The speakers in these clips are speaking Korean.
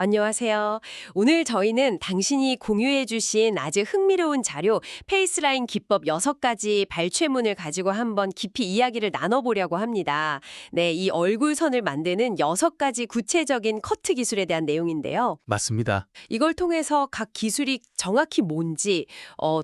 안녕하세요. 오늘 저희는 당신이 공유해주신 아주 흥미로운 자료 페이스라인 기법 6가지 발췌문을 가지고 한번 깊이 이야기를 나눠보려고 합니다. 네, 이 얼굴선을 만드는 6가지 구체적인 커트 기술에 대한 내용인데요. 맞습니다. 이걸 통해서 각 기술이 정확히 뭔지,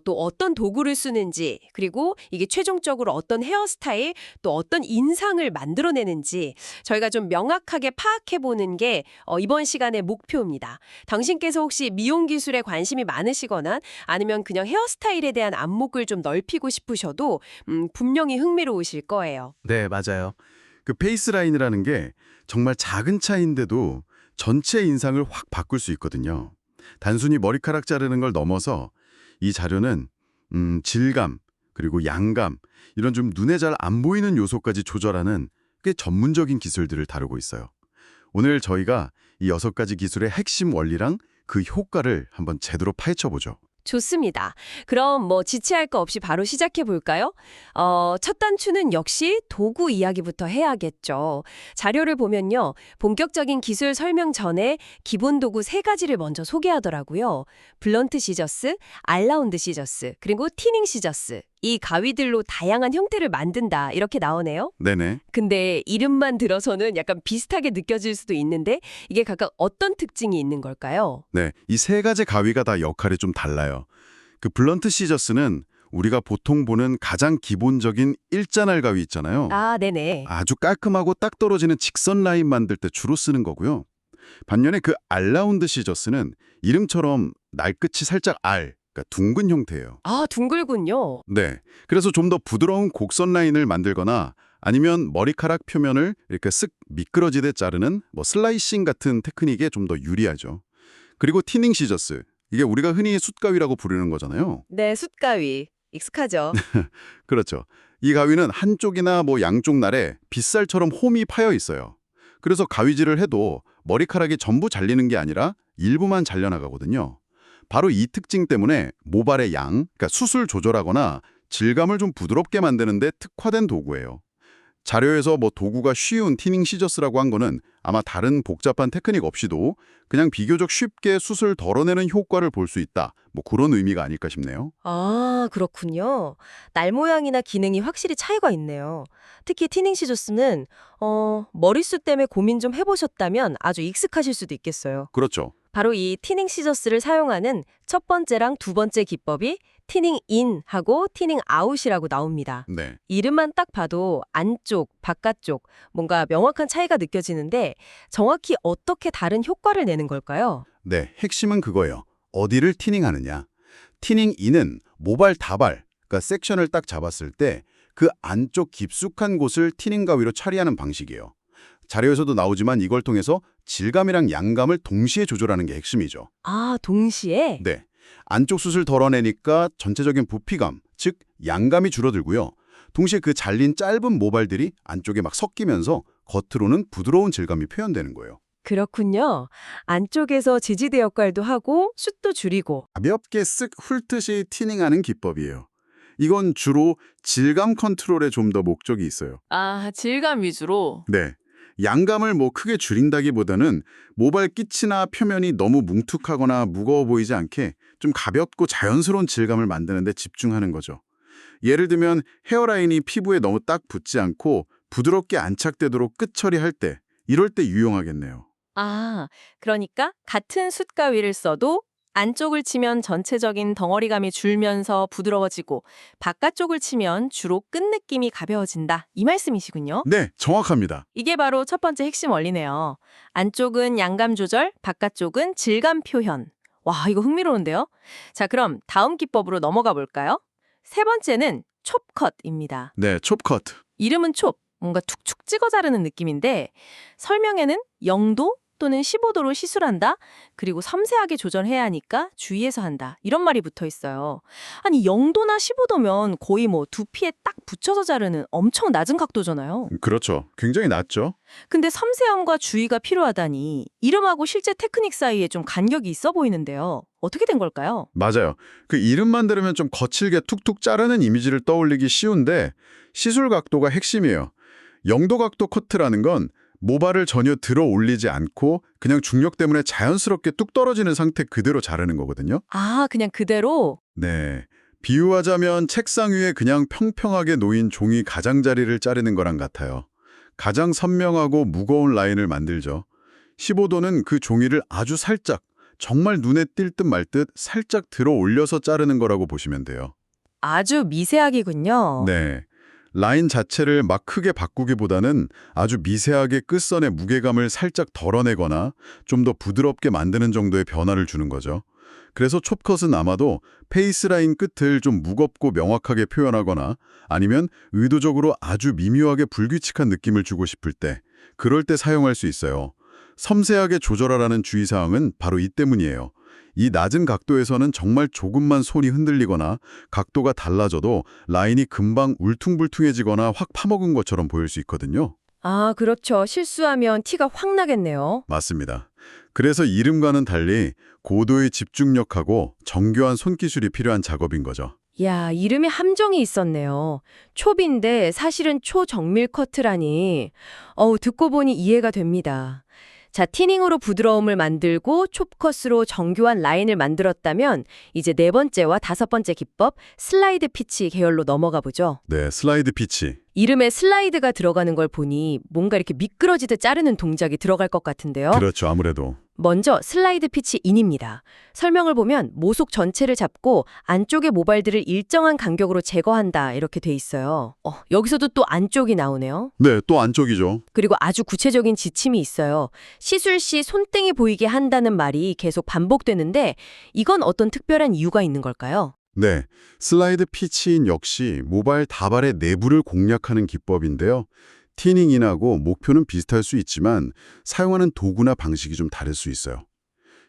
또 어떤 도구를 쓰는지, 그리고 이게 최종적으로 어떤 헤어스타일, 또 어떤 인상을 만들어내는지 저희가 좀 명확하게 파악해보는 게 이번 시간의 목표입니다. 당신께서 혹시 미용 기술에 관심이 많으시거나 아니면 그냥 헤어스타일에 대한 안목을 좀 넓히고 싶으셔도 분명히 흥미로우실 거예요. 네, 맞아요. 그 페이스라인이라는 게 정말 작은 차이인데도 전체 인상을 확 바꿀 수 있거든요. 단순히 머리카락 자르는 걸 넘어서 이 자료는 질감, 그리고 양감, 이런 좀 눈에 잘 안 보이는 요소까지 조절하는 꽤 전문적인 기술들을 다루고 있어요. 오늘 저희가 이 6가지 기술의 핵심 원리랑 그 효과를 한번 제대로 파헤쳐보죠. 좋습니다. 그럼 지체할 거 없이 바로 시작해 볼까요? 첫 단추는 역시 도구 이야기부터 해야겠죠. 자료를 보면요. 본격적인 기술 설명 전에 기본 도구 3가지를 먼저 소개하더라고요. 블런트 시저스, 알라운드 시저스, 그리고 티닝 시저스. 이 가위들로 다양한 형태를 만든다. 이렇게 나오네요. 네네. 근데 이름만 들어서는 약간 비슷하게 느껴질 수도 있는데 이게 각각 어떤 특징이 있는 걸까요? 네, 이 3가지 가위가 다 역할이 좀 달라요. 그 블런트 시저스는 우리가 보통 보는 가장 기본적인 일자날 가위 있잖아요. 아, 네네. 아주 깔끔하고 딱 떨어지는 직선 라인 만들 때 주로 쓰는 거고요. 반면에 그 알라운드 시저스는 이름처럼 날끝이 살짝 그러니까 둥근 형태예요. 아, 둥글군요. 네, 그래서 좀 더 부드러운 곡선 라인을 만들거나 아니면 머리카락 표면을 이렇게 쓱 미끄러지듯 자르는 슬라이싱 같은 테크닉에 좀 더 유리하죠. 그리고 티닝 시저스, 이게 우리가 흔히 숯가위라고 부르는 거잖아요. 네, 숯가위. 익숙하죠. 그렇죠. 이 가위는 한쪽이나 양쪽 날에 빗살처럼 홈이 파여 있어요. 그래서 가위질을 해도 머리카락이 전부 잘리는 게 아니라 일부만 잘려나가거든요. 바로 이 특징 때문에 모발의 그러니까 숱을 조절하거나 질감을 좀 부드럽게 만드는 데 특화된 도구예요. 자료에서 도구가 쉬운 티닝 시저스라고 한 거는 아마 다른 복잡한 테크닉 없이도 그냥 비교적 쉽게 숱을 덜어내는 효과를 볼 수 있다. 그런 의미가 아닐까 싶네요. 아, 그렇군요. 날 모양이나 기능이 확실히 차이가 있네요. 특히 티닝 시저스는 머리숱 때문에 고민 좀 해보셨다면 아주 익숙하실 수도 있겠어요. 그렇죠. 바로 이 티닝 시저스를 사용하는 첫 번째랑 두 번째 기법이 티닝 인하고 티닝 아웃이라고 나옵니다. 네. 이름만 딱 봐도 안쪽, 바깥쪽 뭔가 명확한 차이가 느껴지는데 정확히 어떻게 다른 효과를 내는 걸까요? 네, 핵심은 그거예요. 어디를 티닝하느냐. 티닝 인은 모발 다발, 그러니까 섹션을 딱 잡았을 때 그 안쪽 깊숙한 곳을 티닝 가위로 처리하는 방식이에요. 자료에서도 나오지만 이걸 통해서 질감이랑 양감을 동시에 조절하는 게 핵심이죠. 아, 동시에? 네, 안쪽 숱을 덜어내니까 전체적인 부피감, 즉 양감이 줄어들고요. 동시에 그 잘린 짧은 모발들이 안쪽에 막 섞이면서 겉으로는 부드러운 질감이 표현되는 거예요. 그렇군요. 안쪽에서 지지대 역할도 하고 숱도 줄이고. 가볍게 쓱 훑듯이 티닝하는 기법이에요. 이건 주로 질감 컨트롤에 좀 더 목적이 있어요. 아, 질감 위주로? 네, 양감을 크게 줄인다기보다는 모발 끝이나 표면이 너무 뭉툭하거나 무거워 보이지 않게 좀 가볍고 자연스러운 질감을 만드는 데 집중하는 거죠. 예를 들면 헤어라인이 피부에 너무 딱 붙지 않고 부드럽게 안착되도록 끝 처리할 때, 이럴 때 유용하겠네요. 아, 그러니까 같은 숯가위를 써도 안쪽을 치면 전체적인 덩어리감이 줄면서 부드러워지고 바깥쪽을 치면 주로 끝 느낌이 가벼워진다. 이 말씀이시군요. 네, 정확합니다. 이게 바로 첫 번째 핵심 원리네요. 안쪽은 양감 조절, 바깥쪽은 질감 표현. 와, 이거 흥미로운데요? 자, 그럼 다음 기법으로 넘어가 볼까요? 세 번째는 촉컷입니다. 네, 촉커트. 이름은 촉, 뭔가 툭툭 찍어 자르는 느낌인데 설명에는 0도 또는 15도로 시술한다. 그리고 섬세하게 조절해야 하니까 주의해서 한다. 이런 말이 붙어 있어요. 아니 0도나 15도면 거의 두피에 딱 붙여서 자르는 엄청 낮은 각도잖아요. 그렇죠. 굉장히 낮죠. 근데 섬세함과 주의가 필요하다니 이름하고 실제 테크닉 사이에 좀 간격이 있어 보이는데요. 어떻게 된 걸까요? 맞아요. 그 이름만 들으면 좀 거칠게 툭툭 자르는 이미지를 떠올리기 쉬운데 시술 각도가 핵심이에요. 0도 각도 커트라는 건 모발을 전혀 들어 올리지 않고 그냥 중력 때문에 자연스럽게 뚝 떨어지는 상태 그대로 자르는 거거든요. 아, 그냥 그대로? 네. 비유하자면 책상 위에 그냥 평평하게 놓인 종이 가장자리를 자르는 거랑 같아요. 가장 선명하고 무거운 라인을 만들죠. 15도는 그 종이를 아주 살짝, 정말 눈에 띌 듯 말 듯 살짝 들어 올려서 자르는 거라고 보시면 돼요. 아주 미세하게군요. 네. 라인 자체를 막 크게 바꾸기보다는 아주 미세하게 끝선의 무게감을 살짝 덜어내거나 좀 더 부드럽게 만드는 정도의 변화를 주는 거죠. 그래서 톱컷은 아마도 페이스라인 끝을 좀 무겁고 명확하게 표현하거나 아니면 의도적으로 아주 미묘하게 불규칙한 느낌을 주고 싶을 때, 그럴 때 사용할 수 있어요. 섬세하게 조절하라는 주의사항은 바로 이 때문이에요. 이 낮은 각도에서는 정말 조금만 손이 흔들리거나 각도가 달라져도 라인이 금방 울퉁불퉁해지거나 확 파먹은 것처럼 보일 수 있거든요. 아, 그렇죠. 실수하면 티가 확 나겠네요. 맞습니다. 그래서 이름과는 달리 고도의 집중력하고 정교한 손기술이 필요한 작업인 거죠. 야, 이름에 함정이 있었네요. 촉인데 사실은 초정밀 커트라니. 듣고 보니 이해가 됩니다. 자, 티닝으로 부드러움을 만들고 촉컷으로 정교한 라인을 만들었다면 이제 네 번째와 다섯 번째 기법, 슬라이드 피치 계열로 넘어가 보죠. 네, 슬라이드 피치. 이름에 슬라이드가 들어가는 걸 보니 뭔가 이렇게 미끄러지듯 자르는 동작이 들어갈 것 같은데요. 그렇죠, 아무래도. 먼저 슬라이드 피치 인입니다. 설명을 보면 모속 전체를 잡고 안쪽의 모발들을 일정한 간격으로 제거한다 이렇게 돼 있어요. 여기서도 또 안쪽이 나오네요. 네, 또 안쪽이죠. 그리고 아주 구체적인 지침이 있어요. 시술 시 손등이 보이게 한다는 말이 계속 반복되는데 이건 어떤 특별한 이유가 있는 걸까요? 네, 슬라이드 피치인 역시 모발 다발의 내부를 공략하는 기법인데요. 티닝인하고 목표는 비슷할 수 있지만 사용하는 도구나 방식이 좀 다를 수 있어요.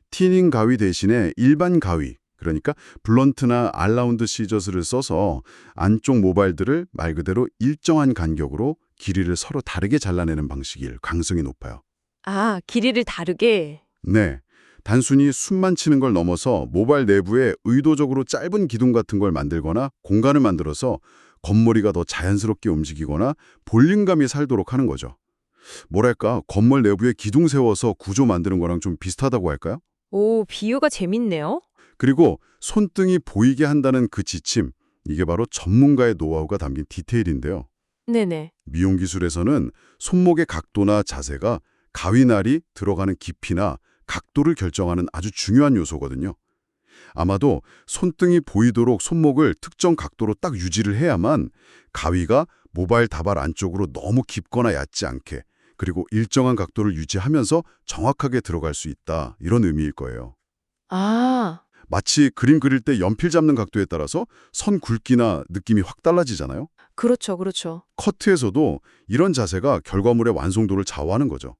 티닝 가위 대신에 일반 가위, 그러니까 블런트나 알라운드 시저스를 써서 안쪽 모발들을 말 그대로 일정한 간격으로 길이를 서로 다르게 잘라내는 방식일 가능성이 높아요. 아, 길이를 다르게. 네, 단순히 숨만 치는 걸 넘어서 모발 내부에 의도적으로 짧은 기둥 같은 걸 만들거나 공간을 만들어서 겉머리가 더 자연스럽게 움직이거나 볼륨감이 살도록 하는 거죠. 뭐랄까, 겉멀 내부에 기둥 세워서 구조 만드는 거랑 좀 비슷하다고 할까요? 오, 비유가 재밌네요. 그리고 손등이 보이게 한다는 그 지침, 이게 바로 전문가의 노하우가 담긴 디테일인데요. 네네. 미용 기술에서는 손목의 각도나 자세가 가위날이 들어가는 깊이나 각도를 결정하는 아주 중요한 요소거든요. 아마도 손등이 보이도록 손목을 특정 각도로 딱 유지를 해야만 가위가 모발 다발 안쪽으로 너무 깊거나 얕지 않게, 그리고 일정한 각도를 유지하면서 정확하게 들어갈 수 있다, 이런 의미일 거예요. 아, 마치 그림 그릴 때 연필 잡는 각도에 따라서 선 굵기나 느낌이 확 달라지잖아요. 그렇죠, 그렇죠. 커트에서도 이런 자세가 결과물의 완성도를 좌우하는 거죠.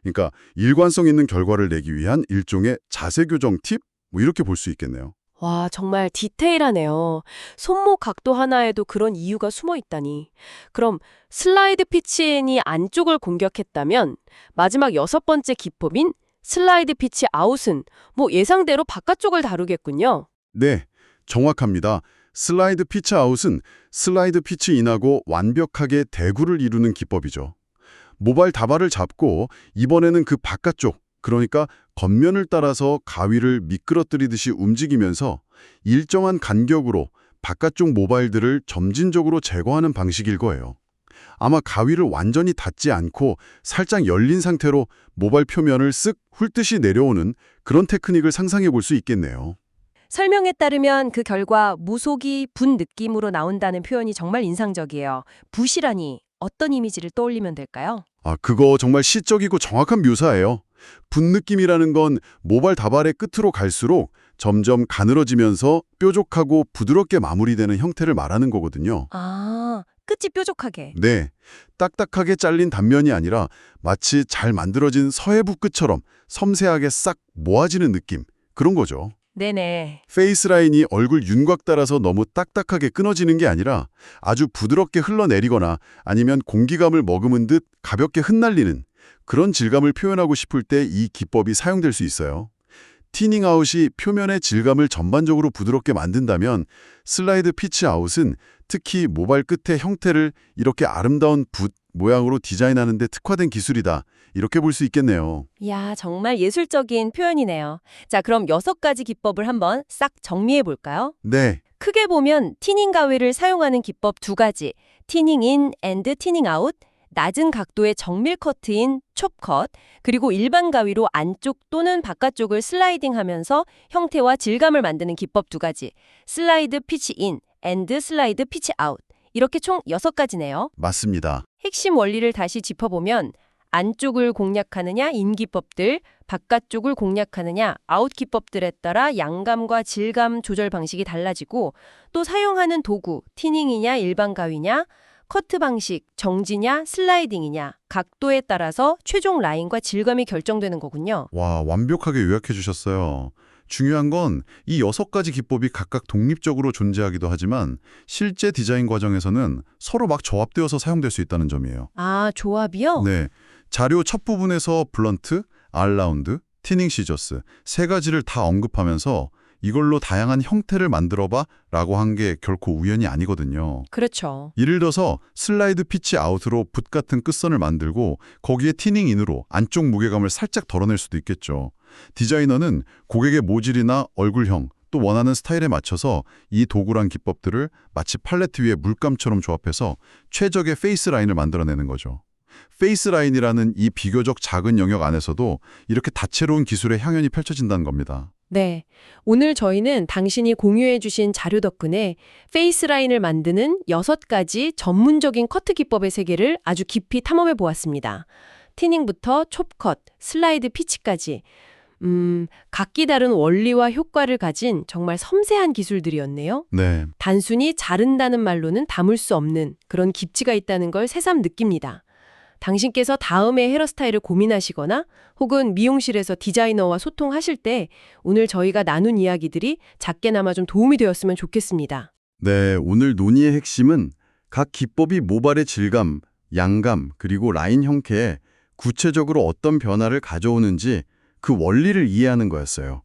그러니까 일관성 있는 결과를 내기 위한 일종의 자세 교정 팁? 뭐 이렇게 볼 수 있겠네요. 와, 정말 디테일하네요. 손목 각도 하나에도 그런 이유가 숨어 있다니. 그럼 슬라이드 피치인이 안쪽을 공격했다면 마지막 여섯 번째 기법인 슬라이드 피치 아웃은 예상대로 바깥쪽을 다루겠군요. 네, 정확합니다. 슬라이드 피치 아웃은 슬라이드 피치 인하고 완벽하게 대구를 이루는 기법이죠. 모발 다발을 잡고 이번에는 그 바깥쪽, 그러니까 겉면을 따라서 가위를 미끄러뜨리듯이 움직이면서 일정한 간격으로 바깥쪽 모발들을 점진적으로 제거하는 방식일 거예요. 아마 가위를 완전히 닿지 않고 살짝 열린 상태로 모발 표면을 쓱 훑듯이 내려오는 그런 테크닉을 상상해 볼 수 있겠네요. 설명에 따르면 그 결과 무속이 분 느낌으로 나온다는 표현이 정말 인상적이에요. 붓이라니 어떤 이미지를 떠올리면 될까요? 그거 정말 시적이고 정확한 묘사예요. 분 느낌이라는 건 모발 다발의 끝으로 갈수록 점점 가늘어지면서 뾰족하고 부드럽게 마무리되는 형태를 말하는 거거든요. 아, 끝이 뾰족하게. 네, 딱딱하게 잘린 단면이 아니라 마치 잘 만들어진 서해부 끝처럼 섬세하게 싹 모아지는 느낌, 그런 거죠. 네네. 페이스 라인이 얼굴 윤곽 따라서 너무 딱딱하게 끊어지는 게 아니라 아주 부드럽게 흘러내리거나 아니면 공기감을 머금은 듯 가볍게 흩날리는 그런 질감을 표현하고 싶을 때 이 기법이 사용될 수 있어요. 티닝 아웃이 표면의 질감을 전반적으로 부드럽게 만든다면 슬라이드 피치 아웃은 특히 모발 끝의 형태를 이렇게 아름다운 붓 모양으로 디자인하는 데 특화된 기술이다. 이렇게 볼 수 있겠네요. 야, 정말 예술적인 표현이네요. 자, 그럼 6가지 기법을 한번 싹 정리해 볼까요? 네, 크게 보면 티닝 가위를 사용하는 기법 2가지, 티닝 인 앤드 티닝 아웃, 낮은 각도의 정밀 커트인 촉 컷, 그리고 일반 가위로 안쪽 또는 바깥쪽을 슬라이딩하면서 형태와 질감을 만드는 기법 2가지, 슬라이드 피치 인 앤드 슬라이드 피치 아웃. 이렇게 총 6가지네요. 맞습니다. 핵심 원리를 다시 짚어보면 안쪽을 공략하느냐 인 기법들, 바깥쪽을 공략하느냐 아웃 기법들에 따라 양감과 질감 조절 방식이 달라지고 또 사용하는 도구, 티닝이냐 일반 가위냐, 커트 방식, 정지냐 슬라이딩이냐, 각도에 따라서 최종 라인과 질감이 결정되는 거군요. 와, 완벽하게 요약해 주셨어요. 중요한 건 이 6가지 기법이 각각 독립적으로 존재하기도 하지만 실제 디자인 과정에서는 서로 막 조합되어서 사용될 수 있다는 점이에요. 아, 조합이요? 네, 자료 첫 부분에서 블런트, 알라운드, 티닝 시저스 3가지를 다 언급하면서 이걸로 다양한 형태를 만들어봐 라고 한 게 결코 우연이 아니거든요. 그렇죠. 예를 들어서 슬라이드 피치 아웃으로 붓 같은 끝선을 만들고 거기에 티닝 인으로 안쪽 무게감을 살짝 덜어낼 수도 있겠죠. 디자이너는 고객의 모질이나 얼굴형 또 원하는 스타일에 맞춰서 이 도구랑 기법들을 마치 팔레트 위에 물감처럼 조합해서 최적의 페이스 라인을 만들어내는 거죠. 페이스 라인이라는 이 비교적 작은 영역 안에서도 이렇게 다채로운 기술의 향연이 펼쳐진다는 겁니다. 네. 오늘 저희는 당신이 공유해주신 자료 덕분에 페이스 라인을 만드는 6가지 전문적인 커트 기법의 세계를 아주 깊이 탐험해 보았습니다. 티닝부터 촉컷, 슬라이드 피치까지. 각기 다른 원리와 효과를 가진 정말 섬세한 기술들이었네요. 네, 단순히 자른다는 말로는 담을 수 없는 그런 깊이가 있다는 걸 새삼 느낍니다. 당신께서 다음의 헤어스타일을 고민하시거나 혹은 미용실에서 디자이너와 소통하실 때 오늘 저희가 나눈 이야기들이 작게나마 좀 도움이 되었으면 좋겠습니다. 네, 오늘 논의의 핵심은 각 기법이 모발의 질감, 양감, 그리고 라인 형태에 구체적으로 어떤 변화를 가져오는지 그 원리를 이해하는 거였어요.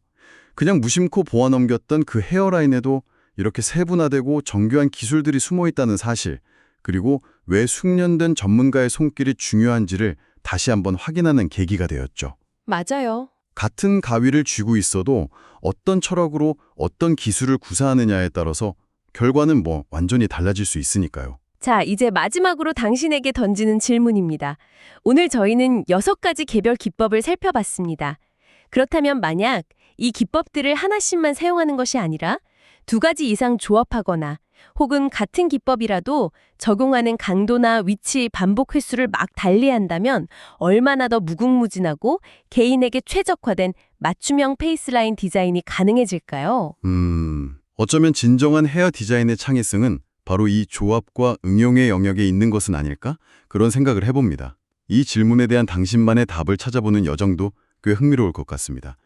그냥 무심코 보아넘겼던 그 헤어라인에도 이렇게 세분화되고 정교한 기술들이 숨어 있다는 사실, 그리고 왜 숙련된 전문가의 손길이 중요한지를 다시 한번 확인하는 계기가 되었죠. 맞아요. 같은 가위를 쥐고 있어도 어떤 철학으로 어떤 기술을 구사하느냐에 따라서 결과는 완전히 달라질 수 있으니까요. 자, 이제 마지막으로 당신에게 던지는 질문입니다. 오늘 저희는 6가지 개별 기법을 살펴봤습니다. 그렇다면 만약 이 기법들을 하나씩만 사용하는 것이 아니라 2가지 이상 조합하거나 혹은 같은 기법이라도 적용하는 강도나 위치, 반복 횟수를 막 달리한다면 얼마나 더 무궁무진하고 개인에게 최적화된 맞춤형 페이스라인 디자인이 가능해질까요? 어쩌면 진정한 헤어 디자인의 창의성은 바로 이 조합과 응용의 영역에 있는 것은 아닐까? 그런 생각을 해봅니다. 이 질문에 대한 당신만의 답을 찾아보는 여정도 꽤 흥미로울 것 같습니다.